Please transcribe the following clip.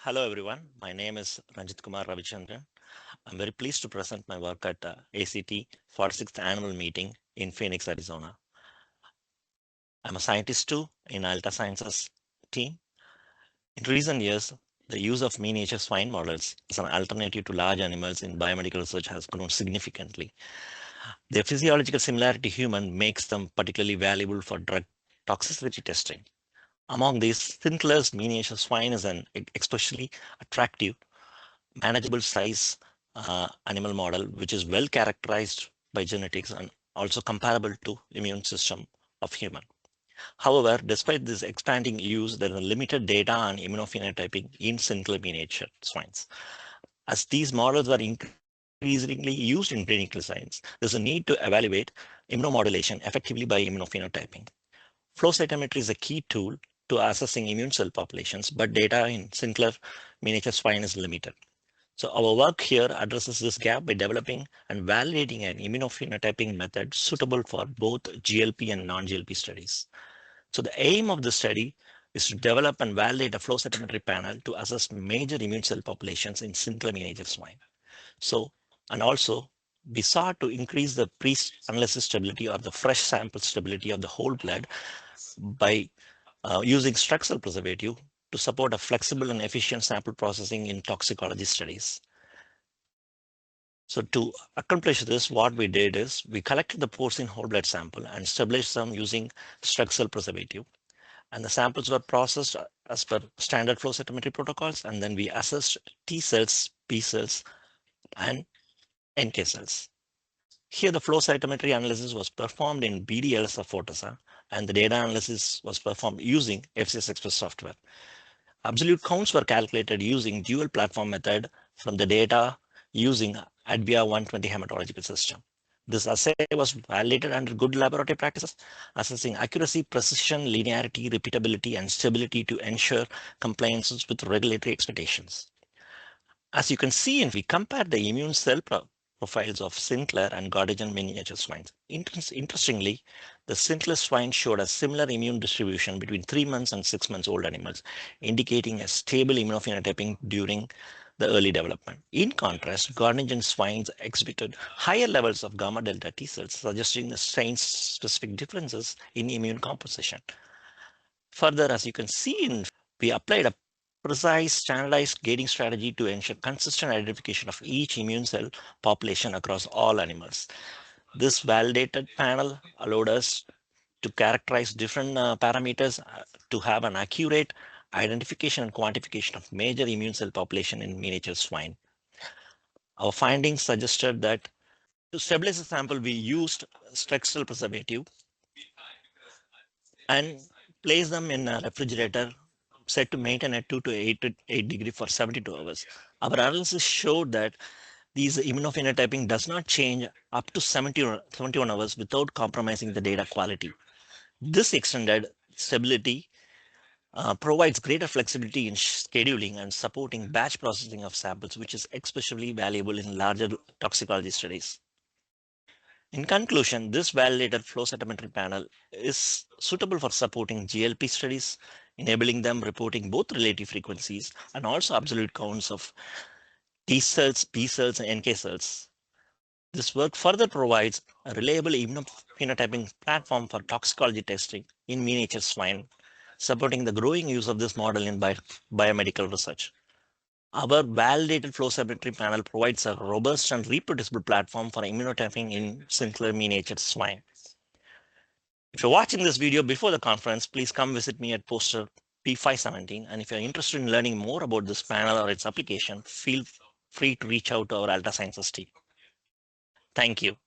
Hello everyone, my name is Ranjithkumar Ravichandran. I'm very pleased to present my work at ACT 46th Annual Meeting in Phoenix, Arizona. I'm a scientist too in Altasciences team. In recent years, the use of miniature swine models as an alternative to large animals in biomedical research has grown significantly. Their physiological similarity to human makes them particularly valuable for drug toxicity testing. Among these, Sinclair's miniature swine is an especially attractive manageable size animal model, which is well characterized by genetics and also comparable to immune system of human. However, despite this expanding use, there is limited data on immunophenotyping in Sinclair miniature swines. As these models are increasingly used in clinical science, there's a need to evaluate immunomodulation effectively by immunophenotyping. Flow cytometry is a key tool to assessing immune cell populations, but data in Sinclair miniature swine is limited. So our work here addresses this gap by developing and validating an immunophenotyping method suitable for both GLP and non-GLP studies. So the aim of the study is to develop and validate a flow cytometry panel to assess major immune cell populations in Sinclair miniature swine. So, and also we sought to increase the pre-analysis stability or the fresh sample stability of the whole blood by using structural preservative to support a flexible and efficient sample processing in toxicology studies. So to accomplish this, what we did is we collected the porcine whole blood sample and stabilized them using structural preservative. And the samples were processed as per standard flow cytometry protocols. And then we assessed T cells, B cells, and NK cells. Here, the flow cytometry analysis was performed in BDLS of Fortessa, and the data analysis was performed using FCS Express software. Absolute counts were calculated using dual platform method from the data using ADVIA 120 hematological system. This assay was validated under good laboratory practices, assessing accuracy, precision, linearity, repeatability, and stability to ensure compliance with regulatory expectations. As you can see, we compared the immune cell profiles of Sinclair and Gordigan miniature swines. Interestingly, the Sinclair swine showed a similar immune distribution between 3 months and 6 months old animals, indicating a stable immunophenotyping during the early development. In contrast, Gordigan swines exhibited higher levels of gamma delta T cells, suggesting the strain-specific differences in immune composition. Further, as you can see, we applied a precise standardized gating strategy to ensure consistent identification of each immune cell population across all animals. This validated panel allowed us to characterize different parameters to have an accurate identification and quantification of major immune cell population in miniature swine. Our findings suggested that to stabilize the sample, we used structural preservative and place them in a refrigerator set to maintain at 2 to 8 degrees for 72 hours. Our analysis showed that these immunophenotyping does not change up to 71 hours without compromising the data quality. This extended stability provides greater flexibility in scheduling and supporting batch processing of samples, which is especially valuable in larger toxicology studies. In conclusion, this validated flow cytometry panel is suitable for supporting GLP studies, enabling them reporting both relative frequencies and also absolute counts of T cells, B cells, and NK cells. This work further provides a reliable immunophenotyping platform for toxicology testing in miniature swine, supporting the growing use of this model in biomedical research. Our validated flow cytometry panel provides a robust and reproducible platform for immunotyping in Sinclair miniature swine. If you're watching this video before the conference, please come visit me at poster P517. And if you're interested in learning more about this panel or its application, feel free to reach out to our Altasciences team. Thank you.